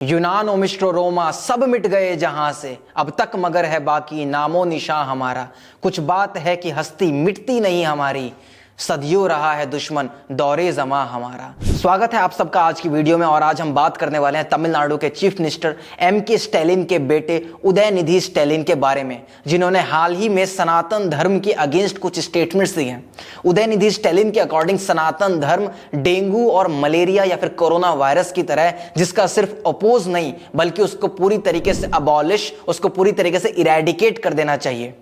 यूनान और मिस्र रोमा सब मिट गए जहां से, अब तक मगर है बाकी नामो निशान हमारा। कुछ बात है कि हस्ती मिटती नहीं हमारी, सदियों रहा है दुश्मन दौरे जमा हमारा। स्वागत है आप सबका आज की वीडियो में। और आज हम बात करने वाले हैं तमिलनाडु के चीफ मिनिस्टर एम.के. स्टैलिन के बेटे उदयनिधि स्टैलिन के बारे में, जिन्होंने हाल ही में सनातन धर्म के अगेंस्ट कुछ स्टेटमेंट्स दिए हैं। उदयनिधि स्टैलिन के अकॉर्डिंग सनातन धर्म डेंगू और मलेरिया या फिर कोरोना वायरस की तरह, जिसका सिर्फ अपोज नहीं बल्कि उसको पूरी तरीके से अबॉलिश, उसको पूरी तरीके से इरेडिकेट कर देना चाहिए।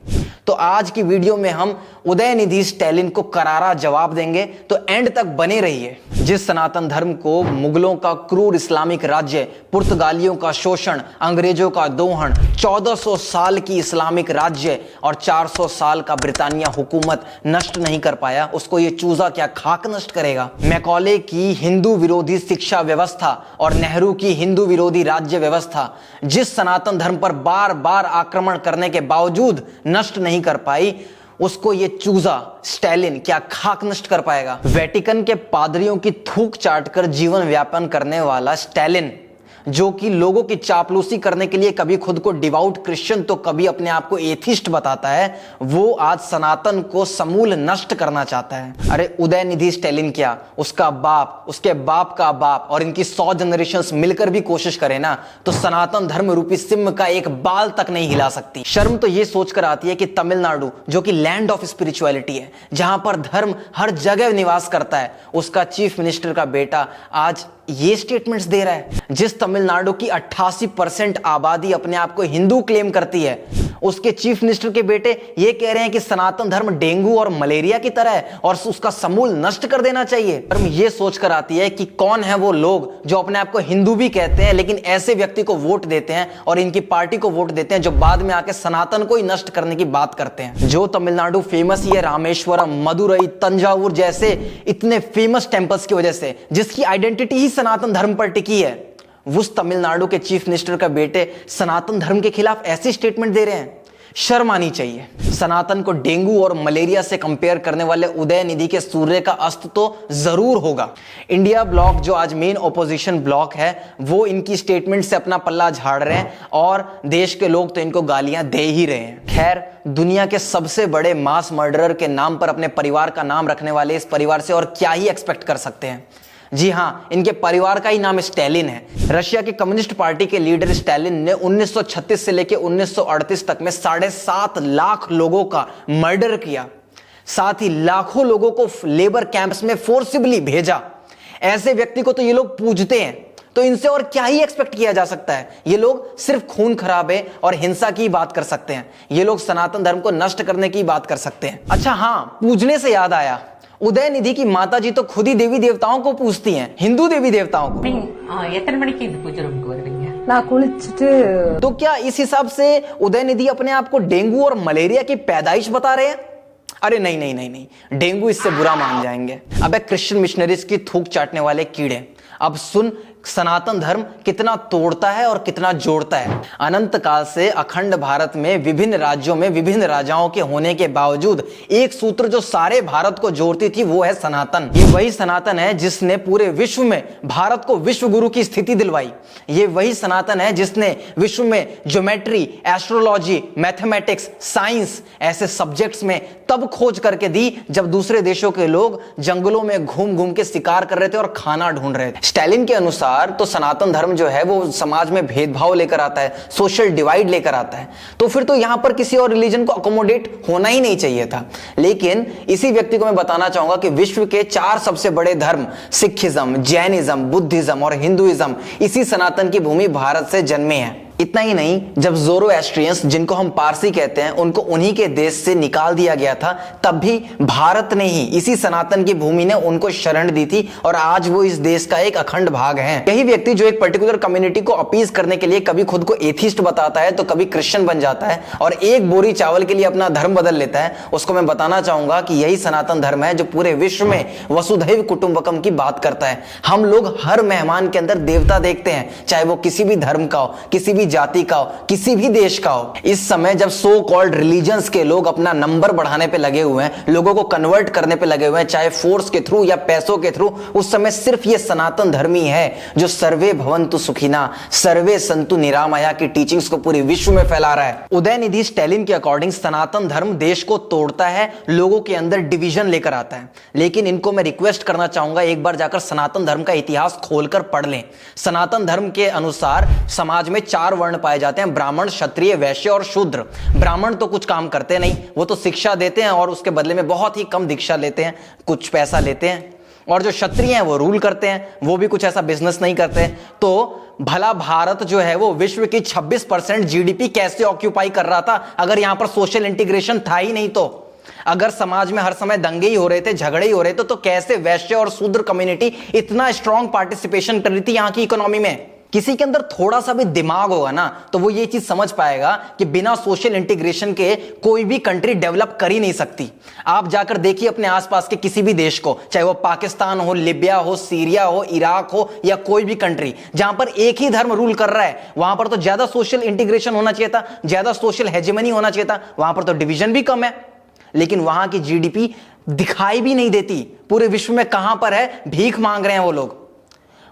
तो आज की वीडियो में हम उदयनिधि स्टैलिन को करारा जवाब देंगे, तो एंड तक बने रहिए। जिस सनातन धर्म को मुगलों का क्रूर इस्लामिक राज्य, पुर्तगालियों का शोषण, अंग्रेजों का दोहन, 1400 साल की इस्लामिक राज्य और 400 साल का ब्रिटानिया हुकूमत नष्ट नहीं कर पाया, उसको ये चूजा क्या खाक नष्ट करेगा। मैकॉले की हिंदू विरोधी शिक्षा व्यवस्था और नेहरू की हिंदू विरोधी राज्य व्यवस्था जिस सनातन धर्म पर बार बार आक्रमण करने के बावजूद नष्ट नहीं कर पाई, उसको ये चूजा स्टैलिन क्या खाक नष्ट कर पाएगा। वेटिकन के पादरियों की थूक चाटकर जीवन व्यापन करने वाला स्टैलिन, जो कि लोगों की चापलूसी करने के लिए कभी खुद को डिवाउट क्रिश्चियन तो कभी अपने आप को एथिस्ट बताता है, वो आज सनातन को समूल नष्ट करना चाहता है। अरे उदयनिधि स्टैलिन क्या, उसका बाप, उसके बाप का बाप और इनकी 100 जनरेशंस मिलकर भी कोशिश करें ना, तो सनातन धर्म रूपी सिंह का एक बाल तक नहीं हिला सकती। शर्म तो ये सोचकर आती है कि तमिलनाडु, जो कि लैंड ऑफ स्पिरिचुअलिटी है, जहां पर धर्म हर जगह निवास करता है, उसका चीफ मिनिस्टर का बेटा आज ये स्टेटमेंट्स दे रहा है। जिस तमिलनाडु की 88% आबादी अपने आप को हिंदू क्लेम करती है, उसके चीफ मिनिस्टर के बेटे ये कह रहे हैं कि सनातन धर्म डेंगू और मलेरिया की तरह है और उसका समूल नष्ट कर देना चाहिए। धर्म ये सोचकर आती है कि कौन है वो लोग जो अपने आप को हिंदू भी कहते हैं, लेकिन ऐसे व्यक्ति को वोट देते हैं और इनकी पार्टी को वोट देते हैं जो बाद में आके सनातन को ही नष्ट करने की बात करते हैं। जो तमिलनाडु फेमस ही है रामेश्वरम, मदुरई, तंजावुर जैसे इतने फेमस टेंपल्स की वजह से, जिसकी आइडेंटिटी ही सनातन धर्म पर टिकी है, उस तमिलनाडु के चीफ मिनिस्टर का बेटे सनातन धर्म के खिलाफ ऐसी स्टेटमेंट दे रहे हैं। शर्म आनी चाहिए। सनातन को डेंगू और मलेरिया से कंपेयर करने वाले उदयनिधि के सूर्य का अस्त तो जरूर होगा। इंडिया ब्लॉक, जो आज मेन ओपोजिशन ब्लॉक है, वो इनकी स्टेटमेंट से अपना पल्ला झाड़ रहे हैं और देश के लोग तो इनको गालियां दे ही रहे हैं। खैर, दुनिया के सबसे बड़े मास मर्डरर के नाम पर अपने परिवार का नाम रखने वाले इस परिवार से और क्या ही एक्सपेक्ट कर सकते हैं। जी हां, इनके परिवार का ही नाम स्टैलिन है। रशिया के कम्युनिस्ट पार्टी के लीडर स्टैलिन ने 1936 से लेकर 1938 तक में 7.5 लाख लोगों का मर्डर किया, साथ ही लाखों लोगों को लेबर कैंप्स में फोर्सिबली भेजा। ऐसे व्यक्ति को तो ये लोग पूजते हैं, तो इनसे और क्या ही एक्सपेक्ट किया जा सकता है। ये लोग सिर्फ खून खराबे और हिंसा की बात कर सकते हैं, ये लोग सनातन धर्म को नष्ट करने की बात कर सकते हैं। अच्छा हां, पूजने से याद आया, उदयनिधि की माता जी तो खुद ही देवी देवताओं को पूजती हैं, हिंदू देवी देवताओं को। तो क्या इस हिसाब से उदयनिधि अपने आप को डेंगू और मलेरिया की पैदाइश बता रहे हैं? अरे नहीं नहीं नहीं नहीं, डेंगू इससे बुरा मान जाएंगे। अबे क्रिश्चियन मिशनरीज की थूक चाटने वाले कीड़े, अब सुन सनातन धर्म कितना तोड़ता है और कितना जोड़ता है। अनंत काल से अखंड भारत में विभिन्न राज्यों में विभिन्न राजाओं के होने के बावजूद एक सूत्र जो सारे भारत को जोड़ती थी, वो है सनातन। ये वही सनातन है जिसने पूरे विश्व में भारत को विश्व गुरु की स्थिति दिलवाई। ये वही सनातन है जिसने विश्व में ज्योमेट्री, एस्ट्रोलॉजी, मैथमेटिक्स, साइंस ऐसे सब्जेक्ट्स में तब खोज करके दी जब दूसरे देशों के लोग जंगलों में घूम घूम के शिकार कर रहे थे और खाना ढूंढ रहे थे। स्टैलिन के अनुसार तो सनातन धर्म जो है वो समाज में भेदभाव लेकर आता है, सोशल डिवाइड लेकर आता है। तो फिर तो यहां पर किसी और रिलीजन को अकोमोडेट होना ही नहीं चाहिए था। लेकिन इसी व्यक्ति को मैं बताना चाहूंगा कि विश्व के 4 सबसे बड़े धर्म, सिखिज्म, जैनिज्म, बुद्धिज्म और हिंदुइज्म, इसी सनातन की भूमि भारत से जन्मे हैं। इतना ही नहीं, जब ज़ोरोएस्ट्रियंस, जिनको हम पारसी कहते हैं, उनको उन्हीं के देश से निकाल दिया गया था, तब भी भारत ने ही, इसी सनातन की भूमि ने उनको शरण दी थी और आज वो इस देश का एक अखंड भाग है। यही व्यक्ति जो एक पर्टिकुलर कम्युनिटी को अपीज करने के लिए कभी खुद को एथिस्ट बताता है तो कभी क्रिश्चियन बन जाता है और एक बोरी चावल के लिए अपना धर्म बदल लेता है, उसको मैं बताना चाहूंगा कि यही सनातन धर्म है जो पूरे विश्व में वसुधैव कुटुंबकम की बात करता है। हम लोग हर मेहमान के अंदर देवता देखते हैं, चाहे वो किसी भी धर्म का हो, किसी भी जाति का हो, किसी भी देश का हो। इस समय जब सो कॉल्ड रिलीजन्स के लोग अपना नंबर बढ़ाने पे लगे हुए हैं, लोगों को कन्वर्ट करने पे लगे हुए हैं, चाहे फोर्स के थ्रू या पैसों के थ्रू, उस समय सिर्फ ये सनातन धर्मी है जो सर्वे भवन्तु सुखिना सर्वे संतु निरामया की टीचिंग्स को पूरे विश्व में फैला रहा है। उदयनिधि स्टैलिन के अकॉर्डिंग सनातन धर्म देश को तोड़ता है, लोगों के अंदर डिवीजन लेकर आता है। लेकिन इनको मैं रिक्वेस्ट करना चाहूंगा, एक बार जाकर सनातन धर्म का इतिहास खोलकर पढ़ लें। सनातन धर्म के अनुसार समाज में 4 वर्ण पाए जाते हैं, ब्राह्मण, क्षत्रिय, वैश्य और शूद्र। ब्राह्मण तो कुछ काम करते नहीं, वो तो शिक्षा देते हैं और उसके बदले में बहुत ही कम दीक्षा लेते हैं, कुछ पैसा लेते हैं। और जो क्षत्रिय हैं वो रूल करते हैं, वो भी कुछ ऐसा बिजनेस नहीं करते। तो भला भारत जो है वो विश्व की 26% जीडीपी कैसे ऑक्यूपाई कर रहा था अगर यहां पर सोशल इंटीग्रेशन था ही नहीं? तो अगर समाज में हर समय दंगे ही हो रहे थे, झगड़े ही हो रहे थे, तो कैसे वैश्य और शूद्र कम्युनिटी इतना स्ट्रॉन्ग पार्टिसिपेशन कर रही थी यहां की इकोनॉमी में? किसी के अंदर थोड़ा सा भी दिमाग होगा ना तो वो ये चीज समझ पाएगा कि बिना सोशल इंटीग्रेशन के कोई भी कंट्री डेवलप कर ही नहीं सकती। आप जाकर देखिए अपने आसपास के किसी भी देश को, चाहे वो पाकिस्तान हो, लिबिया हो, सीरिया हो, इराक हो या कोई भी कंट्री, जहां पर एक ही धर्म रूल कर रहा है, वहां पर तो ज्यादा सोशल इंटीग्रेशन होना चाहिए था, ज्यादा सोशल हेजेमनी होना चाहिए था। वहां पर तो डिवीजन भी कम है, लेकिन वहां की जीडीपी दिखाई भी नहीं देती। पूरे विश्व में कहां पर है, भीख मांग रहे हैं वो लोग।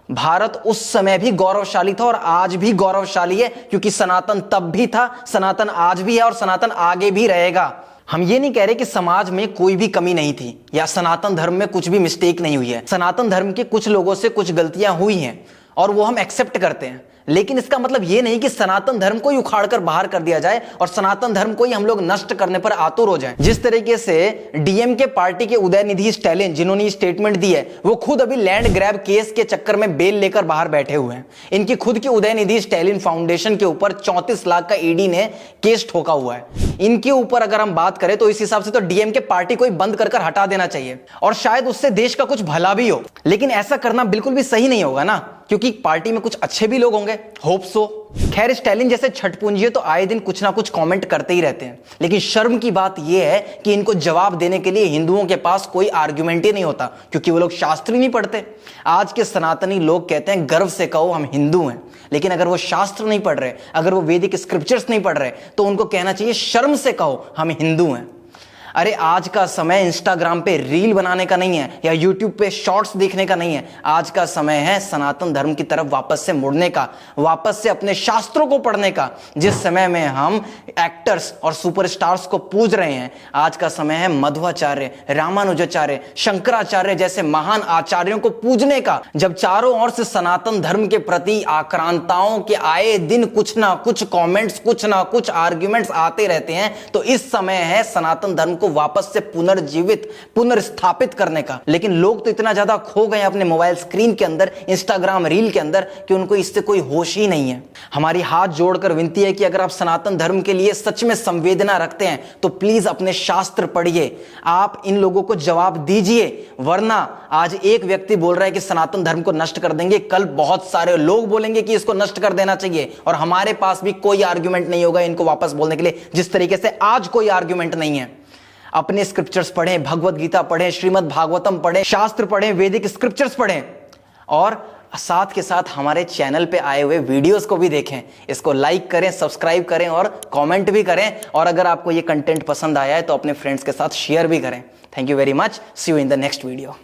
भारत उस समय भी गौरवशाली था और आज भी गौरवशाली है, क्योंकि सनातन तब भी था, सनातन आज भी है और सनातन आगे भी रहेगा। हम ये नहीं कह रहे कि समाज में कोई भी कमी नहीं थी या सनातन धर्म में कुछ भी मिस्टेक नहीं हुई है। सनातन धर्म के कुछ लोगों से कुछ गलतियां हुई हैं और वो हम एक्सेप्ट करते हैं, लेकिन इसका मतलब यह नहीं कि सनातन धर्म को ही उखाड़कर बाहर कर दिया जाए और सनातन धर्म को ही हम लोग नष्ट करने पर आतुर हो जाएं। जिस तरीके से डीएमके पार्टी के उदयनिधि स्टैलिन जिन्होंने ये स्टेटमेंट दी है, वो खुद अभी लैंड ग्रैब केस के चक्कर में बेल लेकर बाहर बैठे हुए हैं। इनकी खुद की उदयनिधि स्टैलिन फाउंडेशन के ऊपर 34 लाख का ईडी ने केस ठोका हुआ है। इनके ऊपर अगर हम बात करें तो इस हिसाब से तो डीएमके पार्टी को ही बंद कर हटा देना चाहिए और शायद उससे देश का कुछ भला भी हो। लेकिन ऐसा करना बिल्कुल भी सही नहीं होगा ना, क्योंकि पार्टी में कुछ अच्छे भी लोग होंगे, होप सो। खैर, स्टैलिन जैसे छठपूंजी तो आए दिन कुछ ना कुछ कमेंट करते ही रहते हैं, लेकिन शर्म की बात यह है कि इनको जवाब देने के लिए हिंदुओं के पास कोई आर्गुमेंट ही नहीं होता, क्योंकि वो लोग शास्त्र ही नहीं पढ़ते। आज के सनातनी लोग कहते हैं गर्व से कहो हम हिंदू हैं, लेकिन अगर वो शास्त्र नहीं पढ़ रहे, अगर वो वैदिक स्क्रिप्चर्स नहीं पढ़ रहे, तो उनको कहना चाहिए शर्म से कहो हम हिंदू हैं। अरे आज का समय इंस्टाग्राम पे रील बनाने का नहीं है या यूट्यूब पे शॉर्ट्स देखने का नहीं है। आज का समय है सनातन धर्म की तरफ वापस से मुड़ने का, वापस से अपने शास्त्रों को पढ़ने का। जिस समय में हम एक्टर्स और सुपरस्टार्स को पूज रहे हैं, आज का समय है मध्वाचार्य, रामानुजाचार्य, शंकराचार्य जैसे महान आचार्यों को पूजने का। जब चारों ओर से सनातन धर्म के प्रति आक्रांताओं के आए दिन कुछ ना कुछ कमेंट्स, कुछ ना कुछ आर्ग्यूमेंट्स आते रहते हैं, तो इस समय है सनातन धर्म को वापस से पुनर्जीवित, पुनर्स्थापित करने का। लेकिन लोग तो इतना ज्यादा खो गए अपने मोबाइल स्क्रीन के अंदर, इंस्टाग्राम रील के अंदर, कि उनको इससे कोई होश ही नहीं है। हमारी हाथ जोड़कर विनती है कि अगर आप सनातन धर्म के लिए सच में संवेदना रखते हैं तो प्लीज अपने शास्त्र पढ़िए, आप इन लोगों को जवाब दीजिए। वरना आज एक व्यक्ति बोल रहा है कि सनातन धर्म को नष्ट कर देंगे, कल बहुत सारे लोग बोलेंगे कि इसको नष्ट कर देना चाहिए, और हमारे पास भी कोई आर्गुमेंट नहीं होगा इनको वापस बोलने के लिए, जिस तरीके से आज कोई आर्गुमेंट नहीं है। अपने स्क्रिप्चर्स पढ़ें, भगवत गीता पढ़ें, श्रीमद् भागवतम पढ़ें, शास्त्र पढ़ें, वैदिक स्क्रिप्चर्स पढ़ें, और साथ के साथ हमारे चैनल पे आए हुए वीडियोस को भी देखें। इसको लाइक करें, सब्सक्राइब करें और कमेंट भी करें, और अगर आपको ये कंटेंट पसंद आया है तो अपने फ्रेंड्स के साथ शेयर भी करें। Thank you very much, see you in the next video.